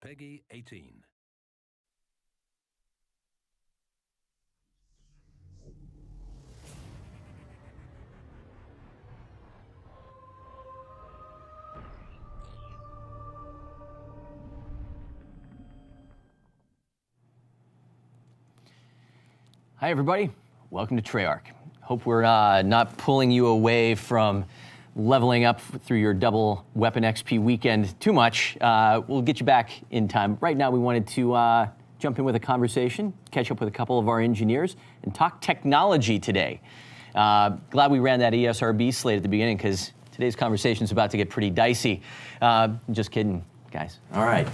Peggy 18. Hi, everybody. Welcome to Treyarch. Hope we're not pulling you away from leveling up through your double weapon XP weekend too much. We'll get you back in time. Right now, we wanted to jump in with a conversation, catch up with a couple of our engineers, and talk technology today. Glad we ran that ESRB slate at the beginning, because today's conversation is about to get pretty dicey. Just kidding, guys. All right.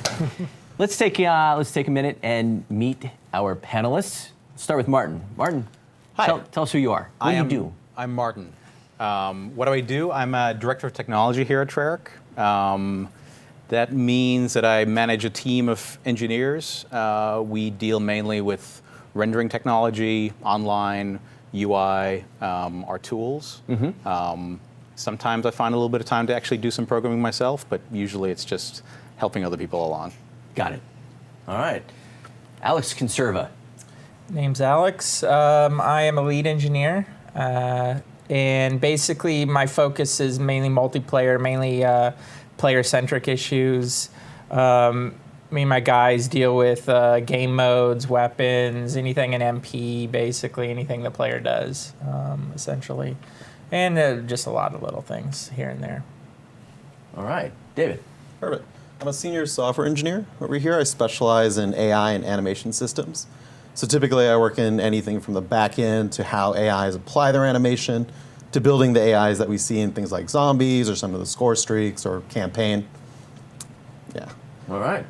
Let's take a minute and meet our panelists. Start with Martin. Martin, hi. Tell us who you are. What do you do? I'm Martin. What do? I'm a director of technology here at Treyarch. That means that I manage a team of engineers. We deal mainly with rendering technology, online, UI, our tools. Mm-hmm. Sometimes I find a little bit of time to actually do some programming myself, but usually it's just helping other people along. Got it. All right. Alex Conserva. Name's Alex. I am a lead engineer, and basically my focus is mainly multiplayer, mainly player-centric issues. Me and my guys deal with game modes, weapons, anything in MP, basically anything the player does, essentially. And just a lot of little things here and there. All right. David. Perfect. I'm a senior software engineer over here. I specialize in AI and animation systems. So typically I work in anything from the back end to how AIs apply their animation to building the AIs that we see in things like zombies or some of the score streaks or campaign. Yeah. All right.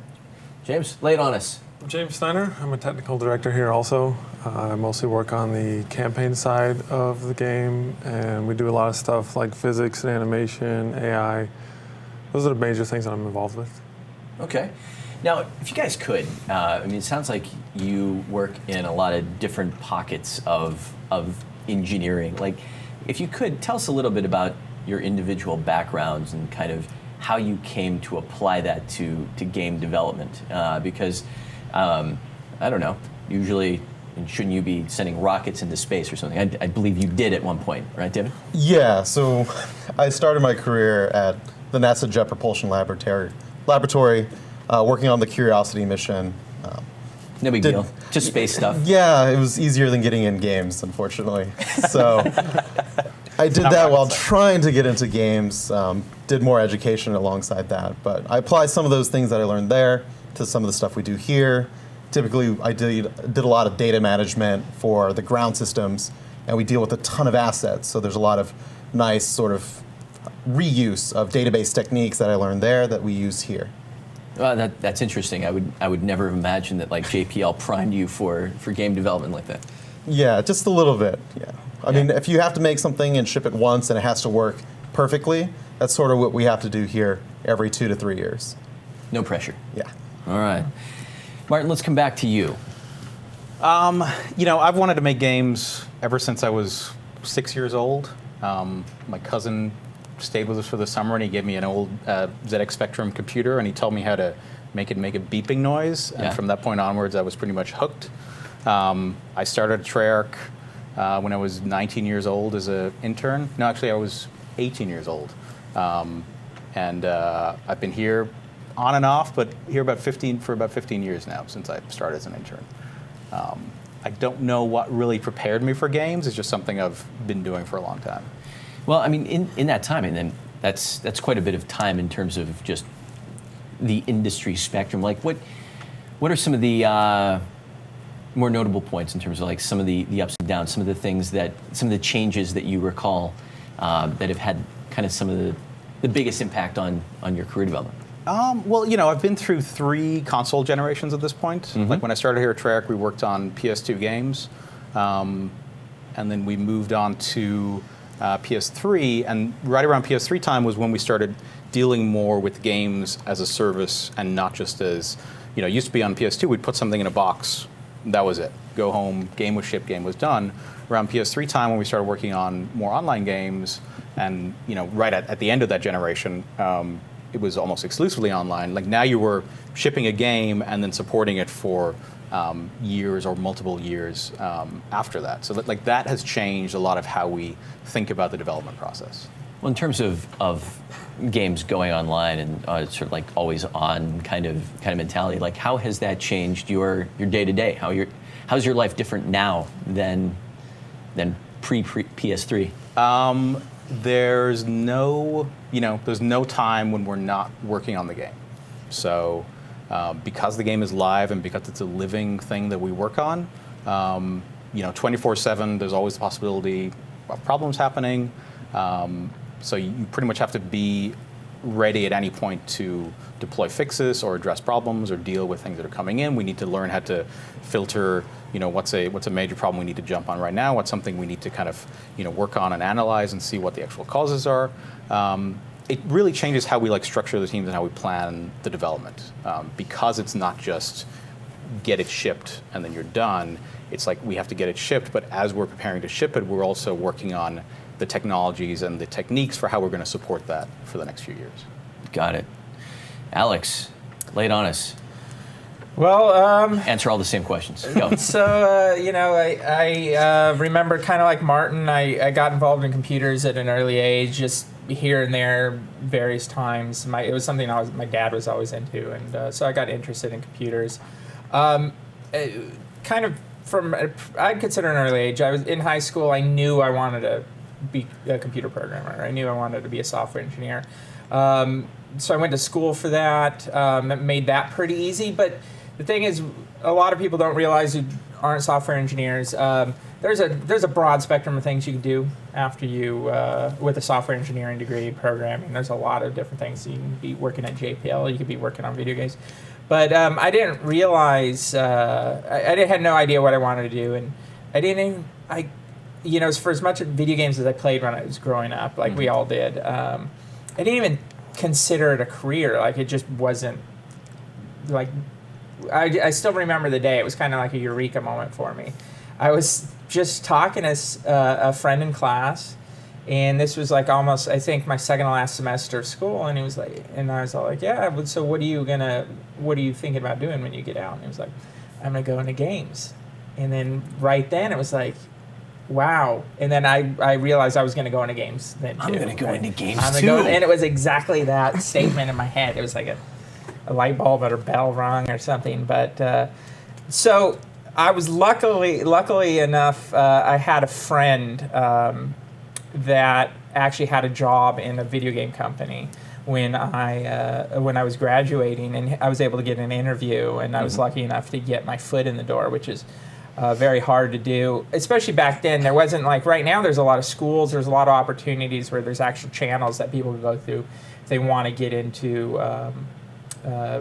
James, lay it on us. I'm James Snider. I'm a technical director here also. I mostly work on the campaign side of the game, and we do a lot of stuff like physics and animation, AI. Those are the major things that I'm involved with. Okay. Now, if you guys could, it sounds like you work in a lot of different pockets of engineering. Like, if you could, tell us a little bit about your individual backgrounds and kind of how you came to apply that to game development. Because, I don't know, usually, shouldn't you be sending rockets into space or something? I believe you did at one point, right, David? Yeah, so I started my career at the NASA Jet Propulsion Laboratory, working on the Curiosity mission. No big deal. Just space stuff. Yeah, it was easier than getting in games, unfortunately. So I did that while trying to get into games, did more education alongside that. But I apply some of those things that I learned there to some of the stuff we do here. Typically, I did a lot of data management for the ground systems, and we deal with a ton of assets. So there's a lot of nice sort of reuse of database techniques that I learned there that we use here. That's interesting. I would never have imagined that like JPL primed you for game development like that. Yeah, just a little bit. Yeah. I mean, if you have to make something and ship it once and it has to work perfectly, that's sort of what we have to do here every 2 to 3 years. No pressure. Yeah. All right. Martin, let's come back to you. I've wanted to make games ever since I was 6 years old. My cousin stayed with us for the summer, and he gave me an old ZX Spectrum computer, and he told me how to make a beeping noise. And from that point onwards, I was pretty much hooked. I started at Treyarch when I was 19 years old as an intern. No, actually, I was 18 years old. And I've been here on and off, but here for about 15 years now, since I started as an intern. I don't know what really prepared me for games. It's just something I've been doing for a long time. Well, I mean, in that time, and then that's quite a bit of time in terms of just the industry spectrum. Like, what are some of the more notable points in terms of like some of the ups and downs, some of the changes that you recall that have had kind of some of the biggest impact on your career development? Well, I've been through 3 console generations at this point. Mm-hmm. Like when I started here at Treyarch, we worked on PS2 games, and then we moved on to PS3, and right around PS3 time was when we started dealing more with games as a service and not just as, it used to be on PS2, we'd put something in a box, that was it. Go home, game was shipped, game was done. Around PS3 time when we started working on more online games, and right at the end of that generation, it was almost exclusively online. Like now you were shipping a game and then supporting it for years or multiple years after that. So that has changed a lot of how we think about the development process. Well, in terms of games going online and sort of like always on kind of mentality, like how has that changed your day to day? How's your life different now than pre PS3? There's no time when we're not working on the game. So because the game is live and because it's a living thing that we work on, 24/7, there's always the possibility of problems happening. So you pretty much have to be ready at any point to deploy fixes or address problems or deal with things that are coming in. We need to learn how to filter, what's a major problem we need to jump on right now, what's something we need to kind of, work on and analyze and see what the actual causes are. It really changes how we structure the teams and how we plan the development, because it's not just get it shipped and then you're done. It's like we have to get it shipped, but as we're preparing to ship it, we're also working on the technologies and the techniques for how we're going to support that for the next few years. Got it. Alex, lay it on us. Well, answer all the same questions. Go. So, I remember kind of like Martin, I got involved in computers at an early age, just here and there, various times. It was something my dad was always into, and so I got interested in computers. Kind of I'd consider an early age. I was in high school. I knew I wanted to be a computer programmer. I knew I wanted to be a software engineer. So I went to school for that. Made that pretty easy. But the thing is, a lot of people don't realize who aren't software engineers. There's a broad spectrum of things you can do after you with a software engineering degree, programming. There's a lot of different things. You can be working at JPL. You could be working on video games. But I didn't realize. I had no idea what I wanted to do, and I didn't even. For as much video games as I played when I was growing up, like we all did, I didn't even consider it a career. Like it just wasn't. Like I still remember the day. It was kind of like a eureka moment for me. I was just talking to a friend in class, and this was like almost, I think, my second to last semester of school. And he was like, and I was all like, yeah. So what are you thinking about doing when you get out? And he was like, I'm gonna go into games. And then right then it was like, wow. And then I realized I was going to go into games then too. I'm going to go into games and it was exactly that statement in my head. It was like a light bulb or a bell rung or something. But so I was luckily enough, I had a friend that actually had a job in a video game company when I was graduating, and I was able to get an interview, and I was lucky enough to get my foot in the door, which is very hard to do, especially back then. There wasn't like right now. There's a lot of schools. There's a lot of opportunities where there's actual channels that people can go through if they want to get into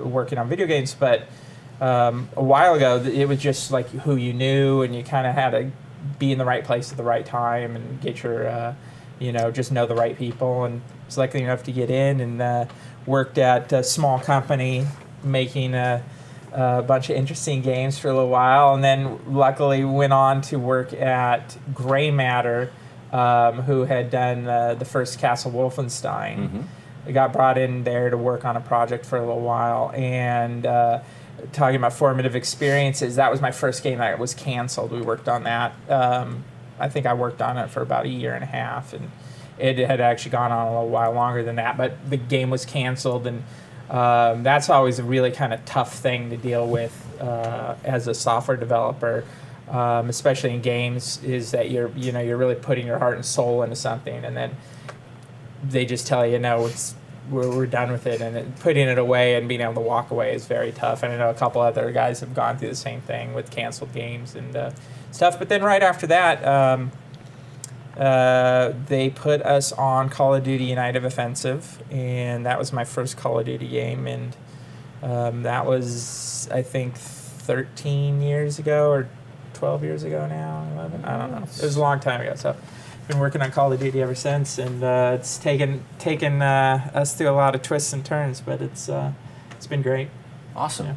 working on video games. But a while ago, it was just like who you knew, and you kind of had to be in the right place at the right time and get your, just know the right people. And was lucky enough to get in and worked at a small company making a bunch of interesting games for a little while, and then luckily went on to work at Gray Matter, who had done the first Castle Wolfenstein. I got brought in there to work on a project for a little while, and talking about formative experiences, that was my first game that was canceled. We worked on that. I think I worked on it for about a year and a half, and it had actually gone on a little while longer than that, but the game was canceled, and that's always a really kind of tough thing to deal with as a software developer, especially in games, is that you're really putting your heart and soul into something, and then they just tell you, no, we're done with it, and putting it away and being able to walk away is very tough. And I know a couple other guys have gone through the same thing with canceled games and stuff. But then right after that, they put us on Call of Duty United Offensive, and that was my first Call of Duty game, and that was, I think, 13 years ago or 12 years ago now, 11, I don't know. It was a long time ago, so I've been working on Call of Duty ever since, and it's taken us through a lot of twists and turns, but it's been great. Awesome. Yeah.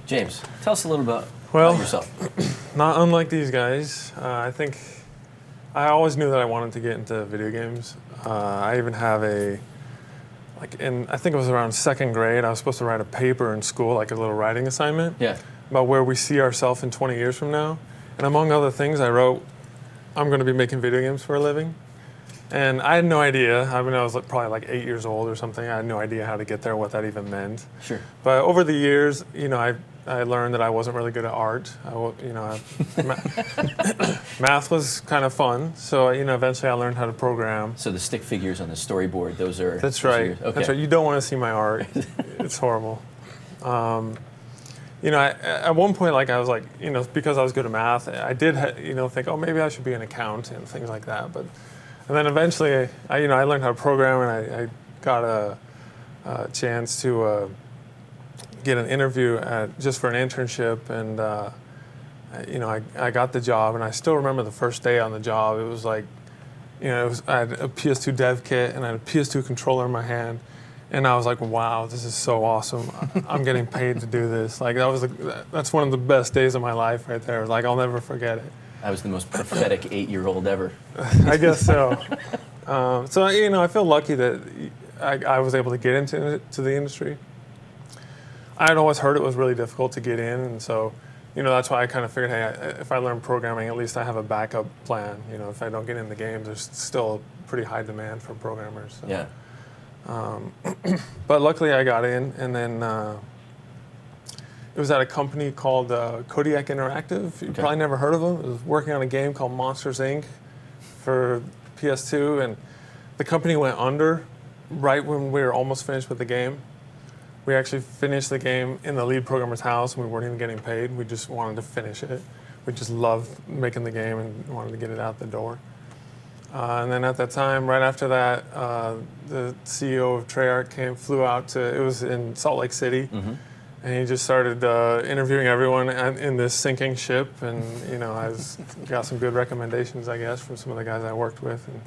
James, tell us a little bit Well, about yourself. Not unlike these guys, I think I always knew that I wanted to get into video games. I even have a I think it was around second grade, I was supposed to write a paper in school, like a little writing assignment, Yeah. about where we see ourselves in 20 years from now. And among other things, I wrote, I'm going to be making video games for a living. And I had no idea. I mean, I was probably like 8 years old or something. I had no idea how to get there, what that even meant. Sure. But over the years, I learned that I wasn't really good at art. Math was kind of fun. So, eventually I learned how to program. So the stick figures on the storyboard, those are... That's those are right. your- okay. That's right. You don't want to see my art. It's horrible. At one point, I was like, because I was good at math, I did, think, oh, maybe I should be an accountant and things like that. And then eventually, I learned how to program, and I got a chance to get an interview just for an internship, and I got the job, and I still remember the first day on the job. It was like, I had a PS2 dev kit, and I had a PS2 controller in my hand. And I was like, wow, this is so awesome. I'm getting paid to do this. That's one of the best days of my life right there. I'll never forget it. I was the most prophetic 8-year-old ever. I guess so. I feel lucky that I was able to get into the industry. I'd always heard it was really difficult to get in, and so, that's why I kind of figured, hey, if I learn programming, at least I have a backup plan. If I don't get in the games, there's still a pretty high demand for programmers. So. Yeah. But luckily I got in, and then it was at a company called Kodiak Interactive. You probably never heard of them. It was working on a game called Monsters, Inc. for PS2, and the company went under right when we were almost finished with the game. We actually finished the game in the lead programmer's house, and we weren't even getting paid. We just wanted to finish it. We just loved making the game and wanted to get it out the door. And then at that time, right after that, the CEO of Treyarch flew out it was in Salt Lake City, and he just started interviewing everyone in this sinking ship, and I got some good recommendations, I guess, from some of the guys I worked with, and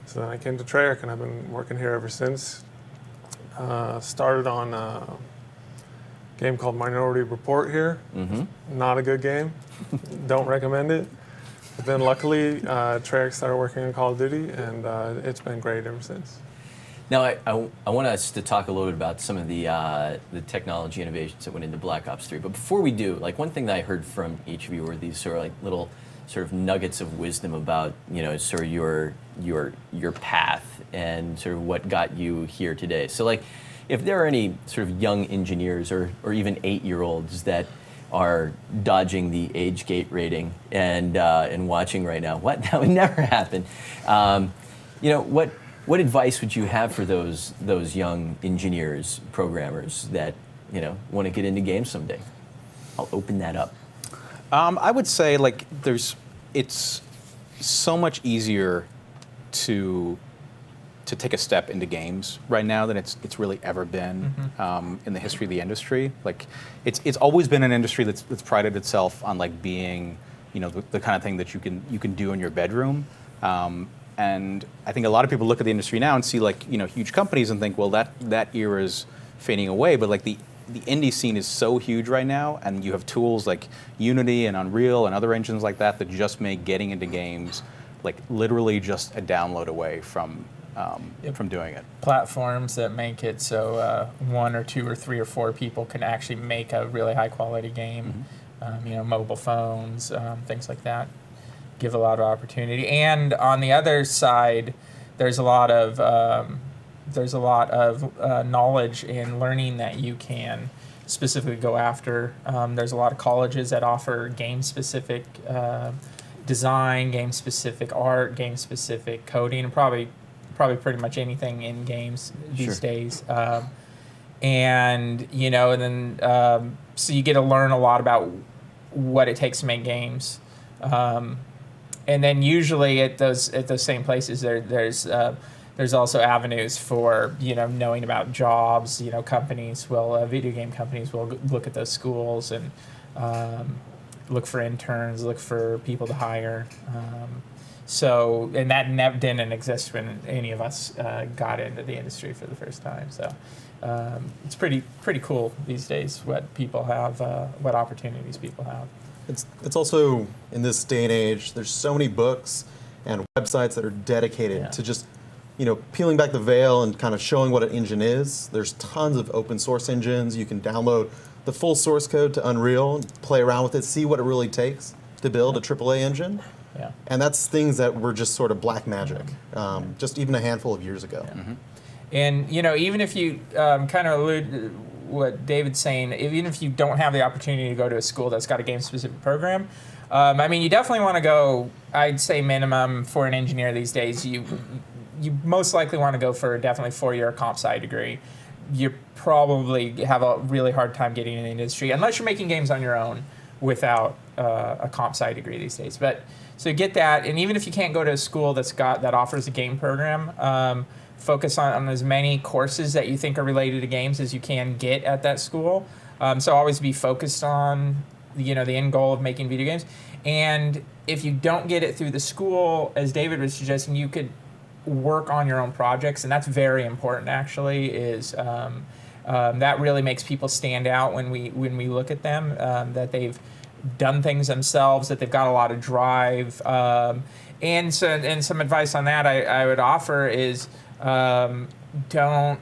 so then I came to Treyarch, and I've been working here ever since. Started on a game called Minority Report here. Not a good game. Don't recommend it. But then luckily, Treyarch started working on Call of Duty, and it's been great ever since. Now, I want us to talk a little bit about some of the technology innovations that went into Black Ops 3. But before we do, one thing that I heard from each of you were these sort of little sort of nuggets of wisdom about sort of your path and sort of what got you here today. So if there are any sort of young engineers or even 8-year-olds that are dodging the age gate rating and watching right now, that would never happen. What advice would you have for those young engineers, programmers that want to get into games someday? I'll open that up. I would say it's so much easier to take a step into games right now than it's really ever been in the history of the industry. It's always been an industry that's prided itself on being the kind of thing that you can do in your bedroom. And I think a lot of people look at the industry now and see huge companies and think, well, that era is fading away. But the indie scene is so huge right now, and you have tools like Unity and Unreal and other engines like that just make getting into games literally just a download away from doing it. Platforms that make it so 1 or 2 or 3 or 4 people can actually make a really high quality game. Mobile phones, things like that, give a lot of opportunity. And on the other side, there's a lot of knowledge and learning that you can specifically go after. There's a lot of colleges that offer game-specific design, game-specific art, game-specific coding, and probably pretty much anything in games these days. And then so you get to learn a lot about what it takes to make games. And then usually at those same places there's also avenues for knowing about jobs. Video game companies will look at those schools and look for interns, look for people to hire. And that didn't exist when any of us got into the industry for the first time. So it's pretty cool these days what people have, what opportunities people have. It's also, in this day and age, there's so many books and websites that are dedicated to just peeling back the veil and kind of showing what an engine is. There's tons of open source engines. You can download the full source code to Unreal, play around with it, see what it really takes to build a AAA engine. Yeah. And that's things that were just sort of black magic, just even a handful of years ago. Yeah. And even if you kind of allude to what David's saying, even if you don't have the opportunity to go to a school that's got a game-specific program, you definitely want to go. I'd say minimum for an engineer these days, you most likely want to go for definitely 4-year comp sci degree. You probably have a really hard time getting in the industry unless you're making games on your own without a comp sci degree these days. But so get that, and even if you can't go to a school that offers a game program, focus on as many courses that you think are related to games as you can get at that school. So always be focused on the end goal of making video games. And if you don't get it through the school, as David was suggesting, you could work on your own projects, and that's very important. Actually, is that really makes people stand out when we look at them, that they've done things themselves, that they've got a lot of drive, and some advice on that I would offer is don't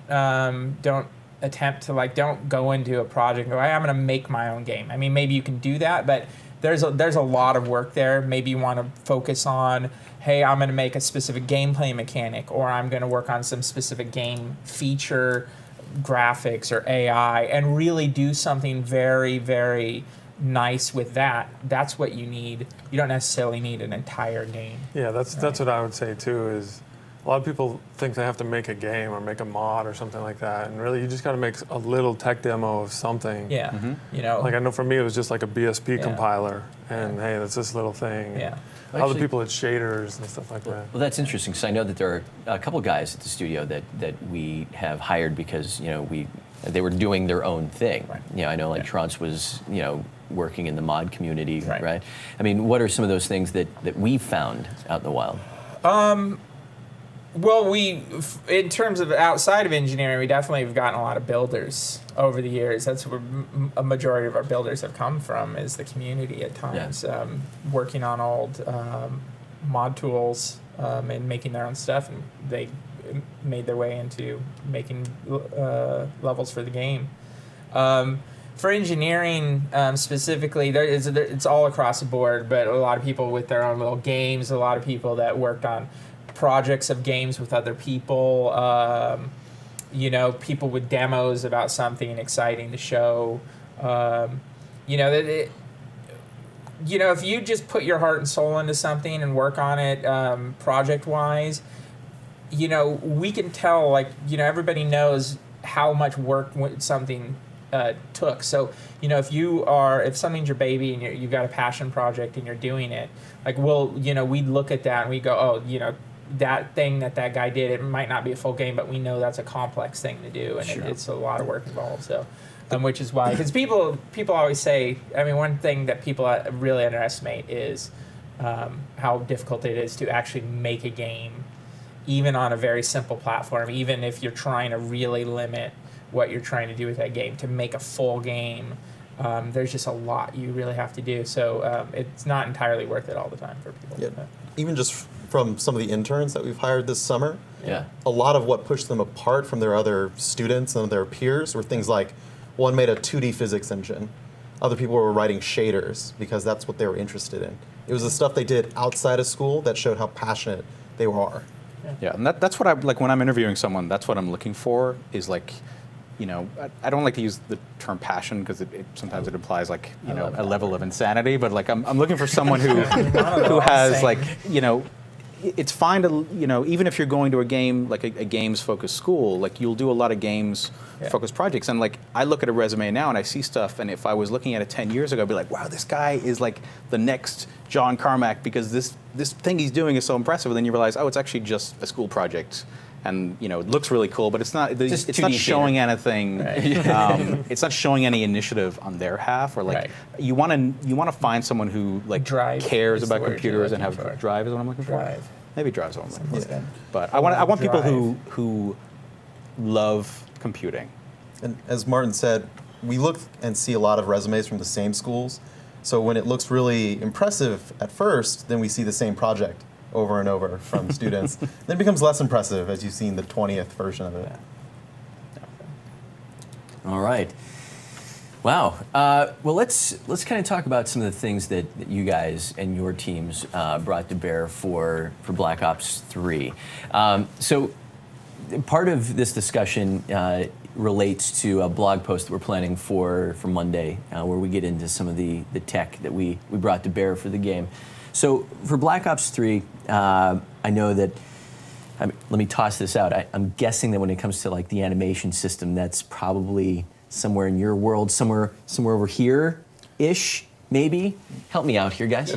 attempt to don't go into a project and go, I'm going to make my own game. I mean, maybe you can do that, but there's a lot of work there. Maybe you want to focus on, hey, I'm going to make a specific gameplay mechanic, or I'm going to work on some specific game feature, graphics, or AI, and really do something very, very nice with that. That's what you need. You don't necessarily need an entire game. Yeah, that's what I would say too, is a lot of people think they have to make a game or make a mod or something like that, and really you just got to make a little tech demo of something. Yeah. Like I know for me it was just like a BSP compiler, and hey, that's this little thing. Yeah. Other people had shaders and stuff like that. Well, that's interesting, because I know that there are a couple guys at the studio that we have hired because they were doing their own thing. Right. I know Trance was working in the mod community, Right. right? I mean, what are some of those things that we've found out in the wild? Well, in terms of outside of engineering, we definitely have gotten a lot of builders over the years. That's where a majority of our builders have come from, is the community at times, working on old mod tools and making their own stuff, and they made their way into making levels for the game. For engineering specifically, it's all across the board, but a lot of people with their own little games, a lot of people that worked on projects of games with other people, people with demos about something exciting to show. If you just put your heart and soul into something and work on it project-wise, we can tell, everybody knows how much work something took. So, if something's your baby and you've got a passion project and you're doing it, we'd look at that and we go, that thing that guy did, it might not be a full game, but we know that's a complex thing to do, and it's a lot of work involved. So, which is why, because people always say, one thing that people really underestimate is how difficult it is to actually make a game, even on a very simple platform, even if you're trying to really limit what you're trying to do with that game. To make a full game, there's just a lot you really have to do. So it's not entirely worth it all the time for people. Yeah. Even just from some of the interns that we've hired this summer, Yeah. a lot of what pushed them apart from their other students and their peers were things like, one made a 2D physics engine. Other people were writing shaders because that's what they were interested in. It was the stuff they did outside of school that showed how passionate they are. Yeah, and that's what I like when I'm interviewing someone. That's what I'm looking for. Is I don't like to use the term passion because sometimes it implies a level of insanity. But I'm looking for someone who has it's fine to even if you're going to a game a games focused school, you'll do a lot of games focused projects, and I look at a resume now and I see stuff, and if I was looking at it 10 years ago, I'd be like, wow, this guy is the next John Carmack because this thing he's doing is so impressive. And then you realize, oh, it's actually just a school project. And it looks really cool, but it's not showing anything. Right. It's not showing any initiative on their half, or you want to find someone who cares about computers and have drive is what I'm looking for. Maybe drive is what I'm looking for. Yeah. But I want people who love computing. And as Martin said, we look and see a lot of resumes from the same schools. So when it looks really impressive at first, then we see the same project over and over from students. Then it becomes less impressive as you've seen the 20th version of it. All right. Wow. Well, let's kind of talk about some of the things that you guys and your teams brought to bear for Black Ops 3. So part of this discussion relates to a blog post that we're planning for Monday, where we get into some of the tech that we brought to bear for the game. So for Black Ops 3, I know that, let me toss this out. I'm guessing that when it comes to like the animation system, that's probably somewhere in your world, somewhere over here-ish, maybe. Help me out here, guys.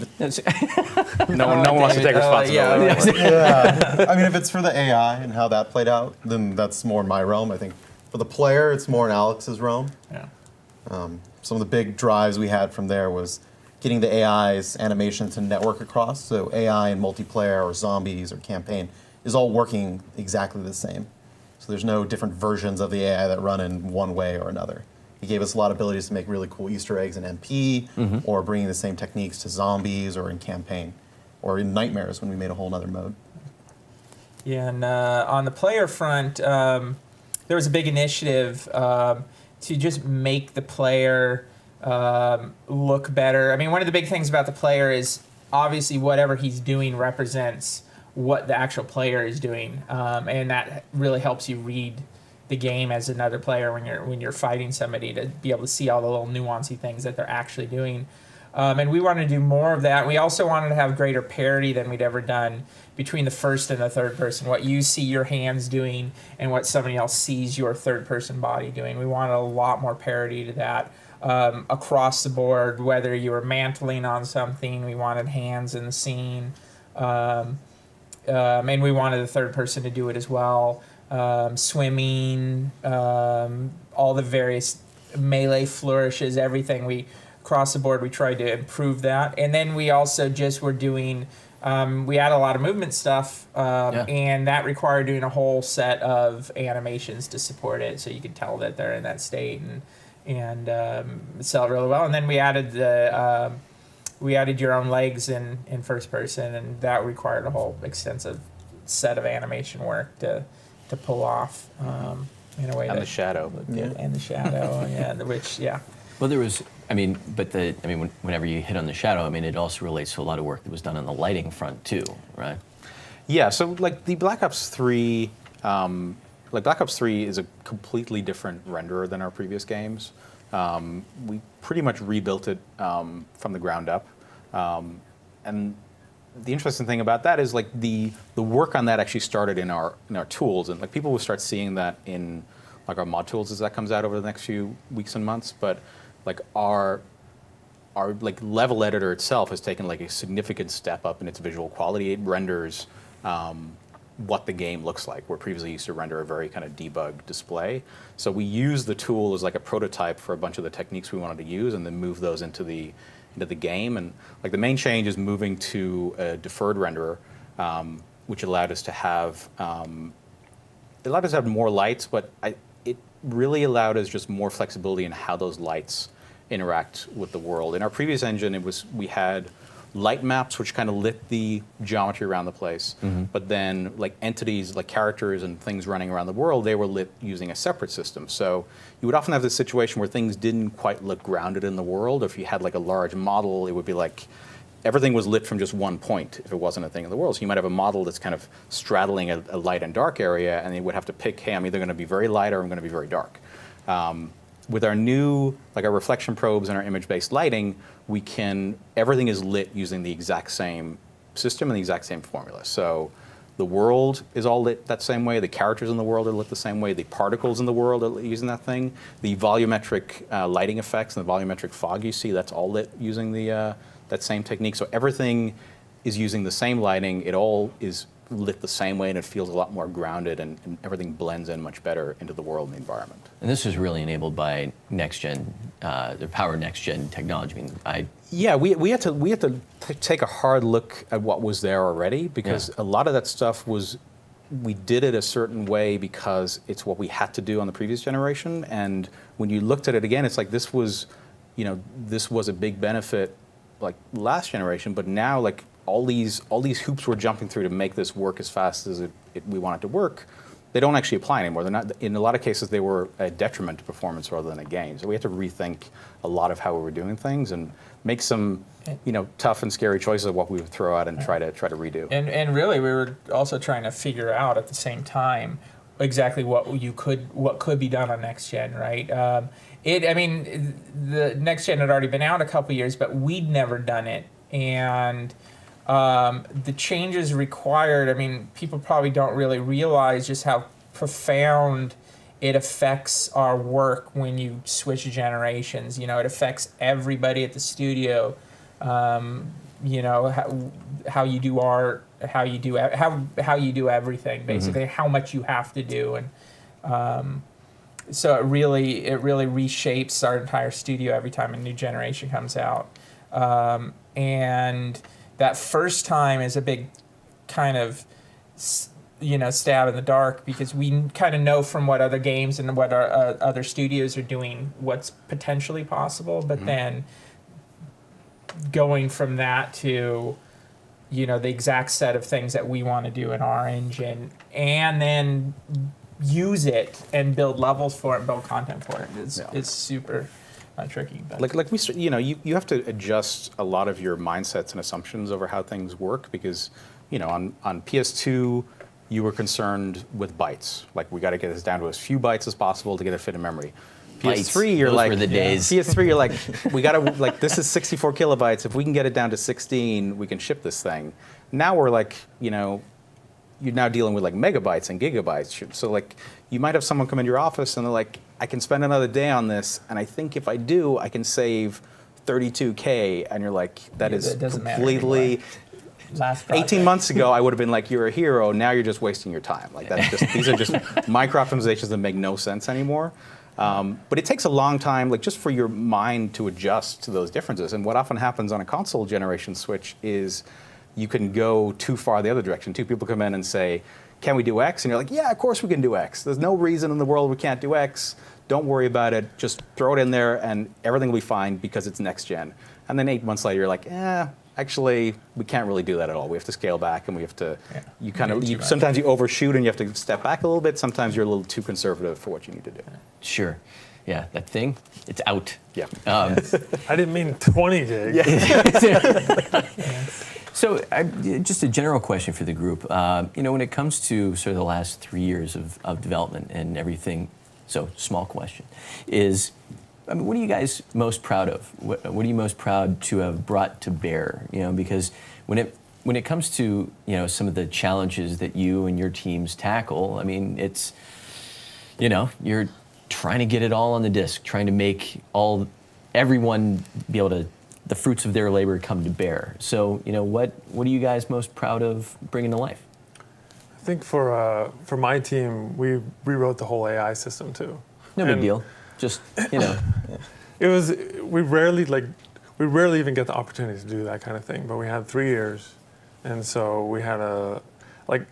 No one wants to take responsibility. Yeah. I mean, if it's for the AI and how that played out, then that's more in my realm. I think for the player, it's more in Alex's realm. Yeah. Some of the big drives we had from there was getting the AI's animation to network across. So AI in multiplayer or zombies or campaign is all working exactly the same. So there's no different versions of the AI that run in one way or another. He gave us a lot of abilities to make really cool Easter eggs in MP, or bringing the same techniques to zombies or in campaign, or in Nightmares when we made a whole other mode. Yeah, and on the player front, there was a big initiative to just make the player look better. I mean, one of the big things about the player is obviously whatever he's doing represents what the actual player is doing, and that really helps you read the game as another player when you're fighting somebody, to be able to see all the little nuancy things that they're actually doing. And we wanted to do more of that. We also wanted to have greater parity than we'd ever done between the first and the third person, what you see your hands doing and what somebody else sees your third person body doing. We wanted a lot more parity to that across the board, whether you were mantling on something, we wanted hands in the scene. And we wanted the third person to do it as well. Swimming, all the various melee flourishes, everything. We across the board, we tried to improve that. And then we also just were doing, we had a lot of movement stuff, and that required doing a whole set of animations to support it, so you could tell that they're in that state and sell it really well. And then we added your own legs in first person, and that required a whole extensive set of animation work to pull off in a way. And the shadow. And the shadow, Well, there was, whenever you hit on the shadow, it also relates to a lot of work that was done on the lighting front too, right? Yeah, so like the Black Ops 3, Black Ops 3 is a completely different renderer than our previous games. We pretty much rebuilt it from the ground up. And the interesting thing about that is like the work on that actually started in our tools, and like people will start seeing that in like our mod tools as that comes out over the next few weeks and months. But like our like level editor itself has taken like a significant step up in its visual quality. It renders what the game looks like, where previously used to render a very kind of debugged display. So we use the tool as like a prototype for a bunch of the techniques we wanted to use, and then move those into the game. And like the main change is moving to a deferred renderer, which allowed us to have more lights, but it really allowed us just more flexibility in how those lights interact with the world. In our previous engine, we had light maps which kind of lit the geometry around the place, but then like entities, like characters and things running around the world, they were lit using a separate system. So you would often have this situation where things didn't quite look grounded in the world. If you had like a large model, it would be like everything was lit from just one point if it wasn't a thing in the world. So you might have a model that's kind of straddling a light and dark area, and you would have to pick, hey, I'm either going to be very light or I'm going to be very dark. With our new, like our reflection probes and our image-based lighting, everything is lit using the exact same system and the exact same formula. So the world is all lit that same way, the characters in the world are lit the same way, the particles in the world are using that thing, the volumetric lighting effects and the volumetric fog you see, that's all lit using that same technique. So everything is using the same lighting, it all is lit the same way, and it feels a lot more grounded, and everything blends in much better into the world and the environment. And this is really enabled by next-gen, the power next-gen technology. We had to take a hard look at what was there already, because a lot of that stuff we did it a certain way because it's what we had to do on the previous generation. And when you looked at it again, it's like this was a big benefit like last generation, but now like all these hoops we're jumping through to make this work as fast as we want it to work, they don't actually apply anymore. They're not. In a lot of cases, they were a detriment to performance rather than a gain. So we have to rethink a lot of how we were doing things and make some, tough and scary choices of what we would throw out and try to redo. And really, we were also trying to figure out at the same time exactly what could be done on next gen, right? The next gen had already been out a couple years, but we'd never done it, and the changes required. People probably don't really realize just how profound it affects our work when you switch generations. It affects everybody at the studio. How you do art, how you do everything, basically, how much you have to do, and so it really reshapes our entire studio every time a new generation comes out, and that first time is a big kind of stab in the dark, because we kind of know from what other games and what our other studios are doing what's potentially possible, but then going from that to the exact set of things that we want to do in our engine, and then use it and build levels for it and build content for it. It's super tricky. But. Like we, you have to adjust a lot of your mindsets and assumptions over how things work, because on PS2 you were concerned with bytes. Like, we got to get this down to as few bytes as possible to get it fit in memory. PS3, you're Those like, were the days. PS3, you're like, we gotta, like, this is 64 kilobytes. If we can get it down to 16, we can ship this thing. Now we're like, you're now dealing with like megabytes and gigabytes. So like, you might have someone come into your office and they're like, I can spend another day on this, and I think if I do, I can save 32K. And you're like, that is completely. Last 18 months ago, I would have been like, you're a hero. Now you're just wasting your time. Like, that's just, these are just micro optimizations that make no sense anymore. But it takes a long time, like, just for your mind to adjust to those differences. And what often happens on a console generation switch is you can go too far the other direction. Two people come in and say, can we do X? And you're like, yeah, of course we can do X. There's no reason in the world we can't do X. Don't worry about it. Just throw it in there and everything will be fine because it's next gen. And then 8 months later, you're like, actually, we can't really do that at all. We have to scale back, and we have to. Yeah. Sometimes you overshoot, and you have to step back a little bit. Sometimes you're a little too conservative for what you need to do. Sure, yeah, that thing, it's out. Yeah. I didn't mean 20 gigs. Yeah. So, just a general question for the group. When it comes to sort of the last 3 years of development and everything, so small question is. What are you guys most proud of? What are you most proud to have brought to bear? Because when it comes to some of the challenges that you and your teams tackle, it's you're trying to get it all on the disk, trying to make everyone be able to the fruits of their labor come to bear. So what are you guys most proud of bringing to life? I think for my team, we rewrote the whole AI system too. No big deal. Just it was we rarely even get the opportunity to do that kind of thing. But we had 3 years, and so we had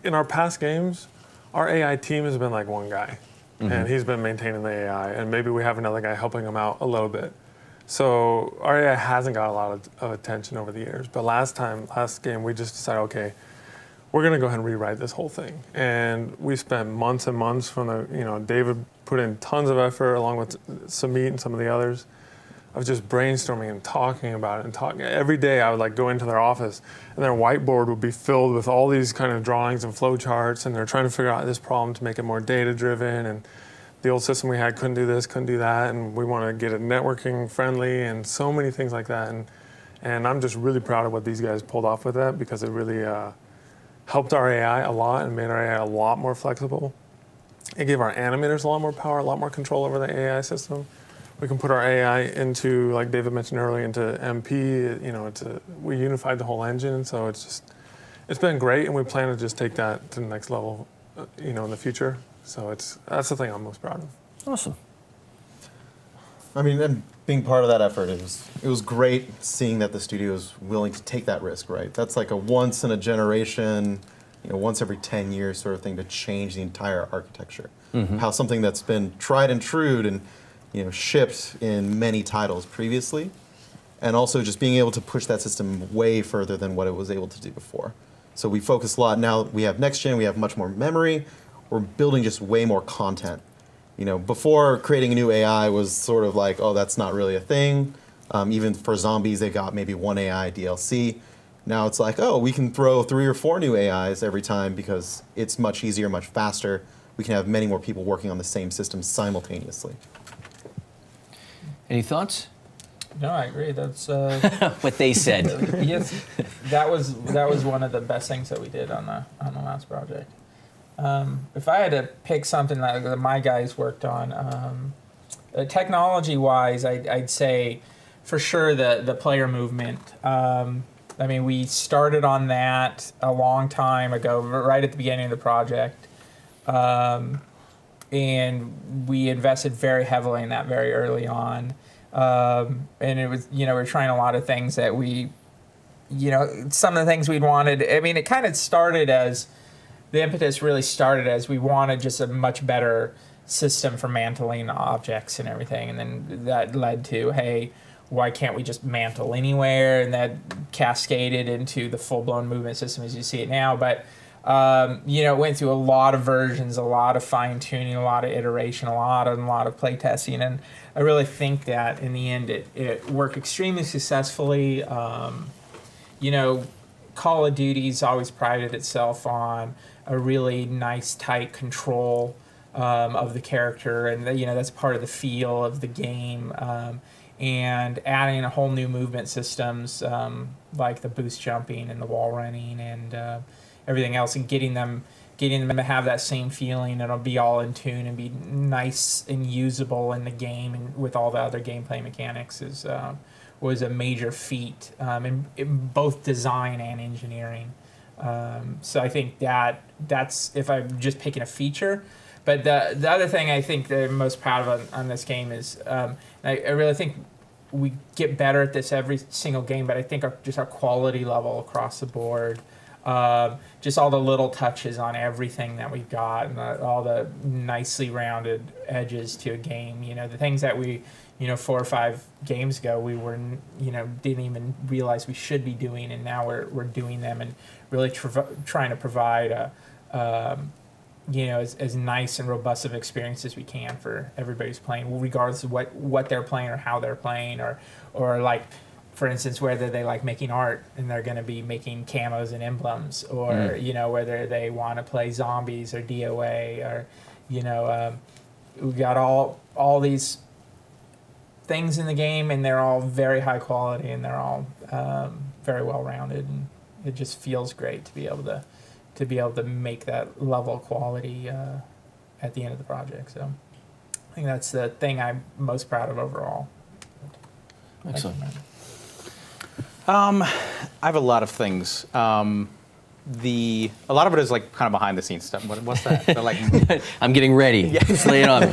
in our past games, our AI team has been like one guy, and he's been maintaining the AI, and maybe we have another guy helping him out a little bit. So our AI hasn't got a lot of attention over the years. But last game, we just decided, okay, we're going to go ahead and rewrite this whole thing. And we spent months and months David put in tons of effort along with Samit and some of the others of just brainstorming and talking about it Every day I would go into their office and their whiteboard would be filled with all these kind of drawings and flow charts, and they're trying to figure out this problem to make it more data driven, and the old system we had couldn't do this, couldn't do that, and we want to get it networking friendly and so many things like that. And I'm just really proud of what these guys pulled off with that, because it really helped our AI a lot and made our AI a lot more flexible. It gave our animators a lot more power, a lot more control over the AI system. We can put our AI into, like David mentioned earlier, into MP. We unified the whole engine, so it's been great, and we plan to just take that to the next level, in the future. So that's the thing I'm most proud of. Awesome. And being part of that effort, it was great seeing that the studio is willing to take that risk, right? That's like a once in a generation, once every 10 years sort of thing to change the entire architecture. How something that's been tried and true and shipped in many titles previously and also just being able to push that system way further than what it was able to do before. So we focus a lot. Now we have next gen, we have much more memory. We're building just way more content. Before, creating a new AI was sort of like, oh, that's not really a thing. Even for zombies, they got maybe one AI DLC. Now it's like, oh, we can throw 3 or 4 new AIs every time because it's much easier, much faster. We can have many more people working on the same system simultaneously. Any thoughts? No, I agree. That's What they said. yes, that was one of the best things that we did on the last project. If I had to pick something that my guys worked on, technology-wise, I'd say for sure the player movement. We started on that a long time ago, right at the beginning of the project, and we invested very heavily in that very early on. And it was, we're trying a lot of things that some of the things we'd wanted. It kind of started as, the impetus really started as we wanted just a much better system for mantling objects and everything. And then that led to, hey, why can't we just mantle anywhere? And that cascaded into the full-blown movement system as you see it now. But, it went through a lot of versions, a lot of fine-tuning, a lot of iteration, a lot of play testing. And I really think that in the end it worked extremely successfully. Call of Duty's always prided itself on a really nice, tight control of the character, and that's part of the feel of the game. And adding a whole new movement systems like the boost jumping and the wall running and everything else, and getting them to have that same feeling, and it'll be all in tune and be nice and usable in the game, and with all the other gameplay mechanics was a major feat in both design and engineering. So I think that's if I'm just picking a feature. But the other thing I think that I'm most proud of on this game is I really think we get better at this every single game, but I think our quality level across the board, just all the little touches on everything that we've got, and all the nicely rounded edges to a game. The things that we, 4 or 5 games ago we were, didn't even realize we should be doing, and now we're doing them, and really trying to provide as nice and robust of experience as we can for everybody who's playing, regardless of what they're playing or how they're playing, or like, for instance, whether they like making art and they're going to be making camos and emblems, or whether they want to play zombies or DOA, or we got all these things in the game, and they're all very high quality, and they're all very well rounded, and it just feels great to be able to make that level of quality at the end of the project. So I think that's the thing I'm most proud of overall. Excellent. I have a lot of things. A lot of it is like kind of behind the scenes stuff. What's that? I'm getting ready. Just lay it on me.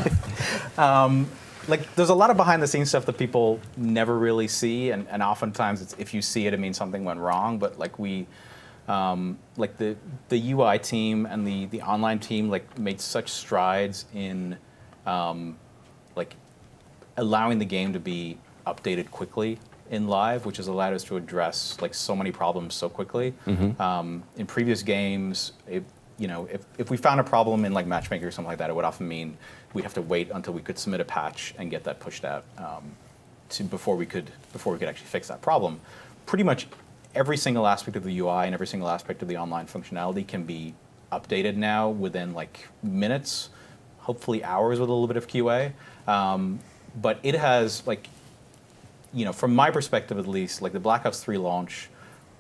There's a lot of behind the scenes stuff that people never really see, and oftentimes if you see it, it means something went wrong. But the UI team and the online team made such strides in allowing the game to be updated quickly in live, which has allowed us to address so many problems so quickly. Mm-hmm. In previous games, if we found a problem in matchmaking or something like that, it would often mean we'd have to wait until we could submit a patch and get that pushed out before we could actually fix that problem. Pretty much every single aspect of the UI and every single aspect of the online functionality can be updated now within minutes, hopefully hours with a little bit of QA. But it has from my perspective at least, the Black Ops 3 launch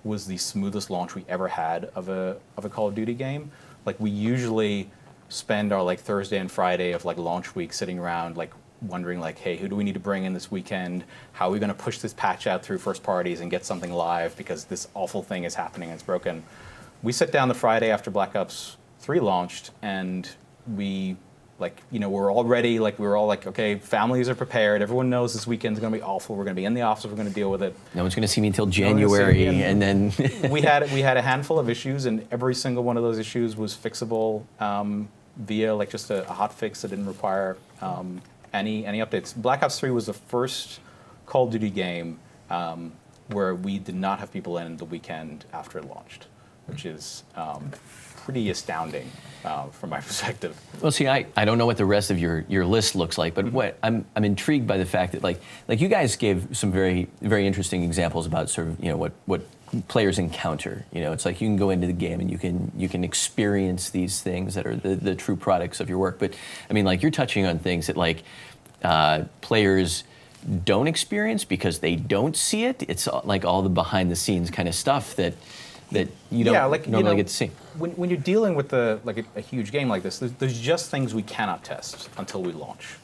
was the smoothest launch we ever had of a Call of Duty game. We usually spend our Thursday and Friday of launch week sitting around wondering hey, who do we need to bring in this weekend? How are we going to push this patch out through first parties and get something live because this awful thing is happening and it's broken? We sat down the Friday after Black Ops 3 launched, and we we're all ready. We were all okay, families are prepared. Everyone knows this weekend's going to be awful. We're going to be in the office. We're going to deal with it. No one's going to see me until January, and then we had a handful of issues, and every single one of those issues was fixable via just a hot fix that didn't require any updates. Black Ops 3 was the first Call of Duty game where we did not have people in the weekend after it launched, which is pretty astounding from my perspective. Well, see, I don't know what the rest of your list looks like, but what I'm intrigued by the fact that like you guys gave some very, very interesting examples about sort of, you know, what players encounter. You know, it's like you can go into the game and you can experience these things that are the true products of your work. But I mean, like, you're touching on things that like players don't experience because they don't see it. It's like all the behind the scenes kind of stuff that you don't normally get to see. When you're dealing with a huge game like this, there's just things we cannot test until we launch.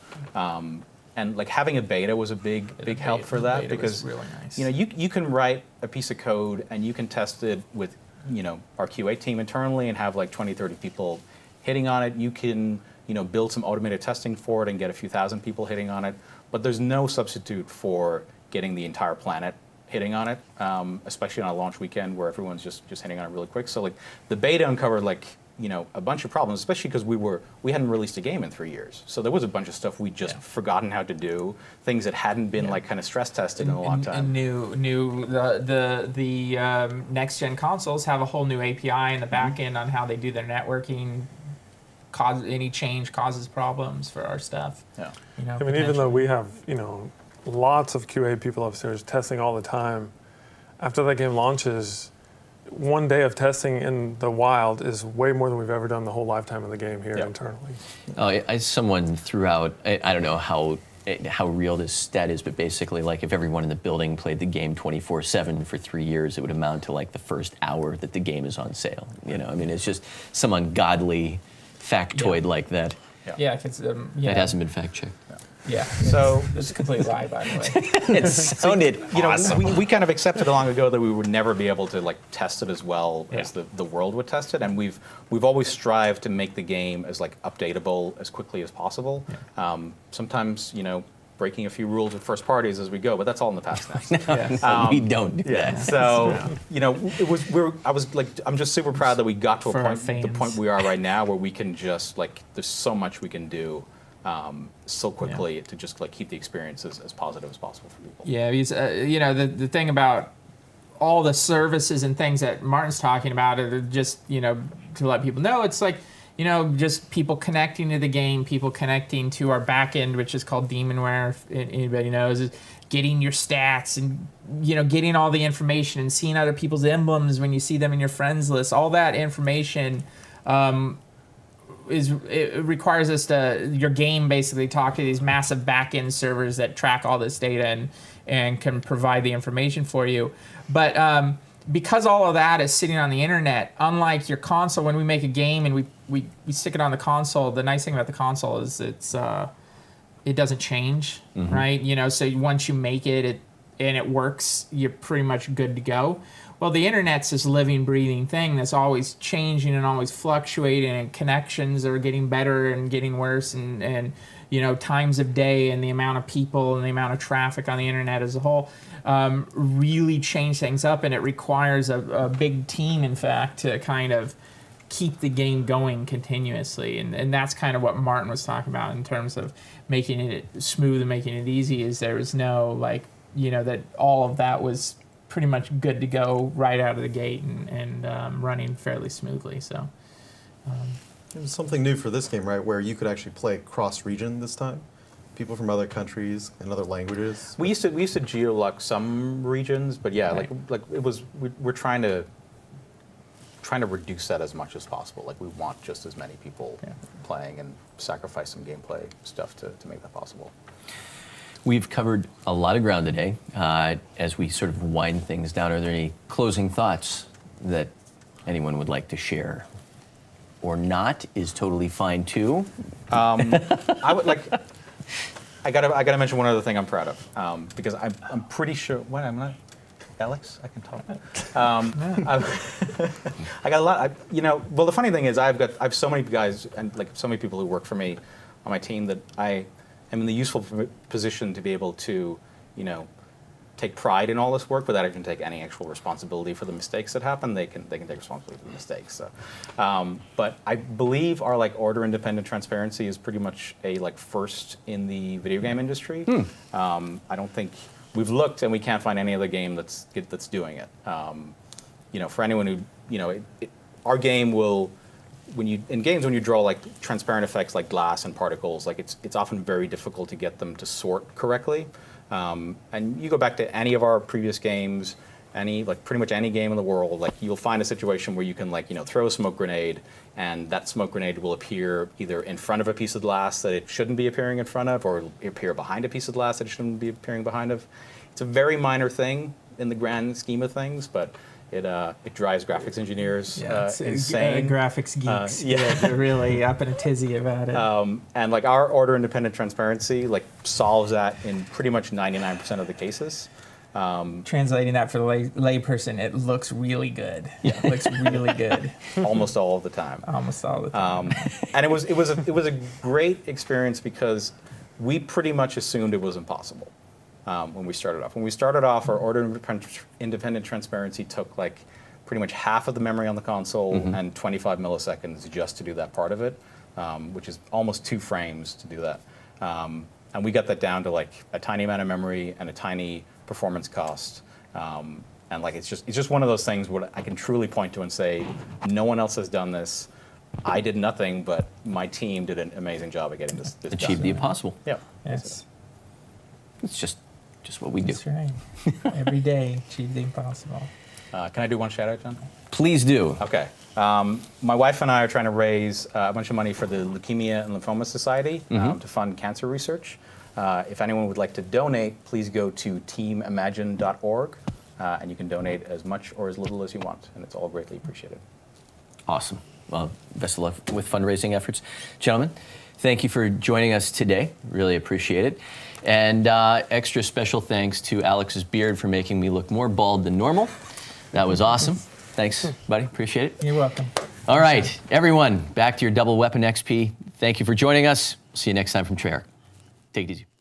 And like having a beta was a big help for that, because really nice. you know you can write a piece of code and you can test it with, you know, our QA team internally and have like 20, 30 people hitting on it. You can, you know, build some automated testing for it and get a few thousand people hitting on it. But there's no substitute for getting the entire planet hitting on it, especially on a launch weekend where everyone's just hitting on it really quick. So like the beta uncovered like, you know, a bunch of problems, especially because we hadn't released a game in 3 years. So there was a bunch of stuff we just forgotten how to do, things that hadn't been like kind of stress tested in a long time. And the next gen consoles have a whole new API in the back end on how they do their networking. Any change causes problems for our stuff. Yeah. You know, I mean, even though we have, you know, lots of QA people upstairs testing all the time, after that game launches, one day of testing in the wild is way more than we've ever done the whole lifetime of the game here internally. Someone threw out, I don't know how real this stat is, but basically, like, if everyone in the building played the game 24/7 for 3 years, it would amount to like the first hour that the game is on sale. You know, I mean, it's just some ungodly factoid like that. Yeah, because That hasn't been fact checked. Yeah. So it's a complete lie, by the way. It sounded awesome. we kind of accepted long ago that we would never be able to like test it as well as the world would test it, and we've always strived to make the game as like updatable as quickly as possible. Sometimes, you know, breaking a few rules with first parties as we go, but that's all in the past now. We don't do that. So you know, I'm just super proud that we got to the point we are right now, where we can just like, there's so much we can do so quickly to just like keep the experience as positive as possible for people. Yeah, because you know, the thing about all the services and things that Martin's talking about are just, you know, to let people know, it's like, you know, just people connecting to the game, people connecting to our back end, which is called Demonware, if anybody knows, is getting your stats and, you know, getting all the information and seeing other people's emblems when you see them in your friends list. All that information it requires us to, your game basically, talk to these massive back-end servers that track all this data and can provide the information for you. But because all of that is sitting on the internet, unlike your console, when we make a game and we stick it on the console, the nice thing about the console is it doesn't change, right? You know, so once you make it and it works, you're pretty much good to go. Well, the internet's this living, breathing thing that's always changing and always fluctuating, and connections are getting better and getting worse, and you know, times of day and the amount of people and the amount of traffic on the internet as a whole really change things up, and it requires a big team, in fact, to kind of keep the game going continuously, and that's kind of what Martin was talking about in terms of making it smooth and making it easy. Is there was no, like, you know, that all of that was pretty much good to go right out of the gate and running fairly smoothly. So it was something new for this game, right? Where you could actually play cross-region this time, people from other countries and other languages. We used to geo-lock some regions, but yeah, Right. like it was, we're trying to reduce that as much as possible. Like, we want just as many people playing, and sacrifice some gameplay stuff to make that possible. We've covered a lot of ground today. As we sort of wind things down, are there any closing thoughts that anyone would like to share? Or not is totally fine too. I would like. I gotta mention one other thing I'm proud of, because I'm pretty sure. What, I'm not. Alex, I can talk. I got a lot. Well, the funny thing is, I have so many guys and like so many people who work for me on my team that I am in the useful position to be able to, you know, take pride in all this work without even take any actual responsibility for the mistakes that happen. They can take responsibility for the mistakes. So, but I believe our like order independent transparency is pretty much a like first in the video game industry. I don't think we've looked and we can't find any other game that's doing it. For anyone who, our game will, when you draw like transparent effects like glass and particles, like it's often very difficult to get them to sort correctly. And you go back to any of our previous games, pretty much any game in the world, like you'll find a situation where you can throw a smoke grenade, and that smoke grenade will appear either in front of a piece of glass that it shouldn't be appearing in front of, or appear behind a piece of glass that it shouldn't be appearing behind of. It's a very minor thing in the grand scheme of things, but it drives graphics engineers insane. Graphics geeks, they're really up in a tizzy about it. And like our order independent transparency solves that in pretty much 99% of the cases. Translating that for the layperson, it looks really good. It looks really good. Almost all of the time. Almost all the time. And it was a great experience because we pretty much assumed it was impossible when we started off. When we started off, our order independent transparency took pretty much half of the memory on the console and 25 milliseconds just to do that part of it, which is almost 2 frames to do that. And we got that down to a tiny amount of memory and a tiny performance cost, and it's just one of those things where I can truly point to and say, no one else has done this. I did nothing, but my team did an amazing job at getting this Achieve done. the impossible. Yeah. Yes. It's just what we do. That's right. Every day, achieve the impossible. Can I do one shout out, John? Please do. Okay. My wife and I are trying to raise a bunch of money for the Leukemia and Lymphoma Society to fund cancer research. If anyone would like to donate, please go to teamimagine.org, and you can donate as much or as little as you want, and it's all greatly appreciated. Awesome. Well, best of luck with fundraising efforts. Gentlemen, thank you for joining us today. Really appreciate it. And extra special thanks to Alex's beard for making me look more bald than normal. That was awesome. Thanks, buddy. Appreciate it. You're welcome. All right, everyone, back to your double weapon XP. Thank you for joining us. See you next time from Treyarch. Take it easy.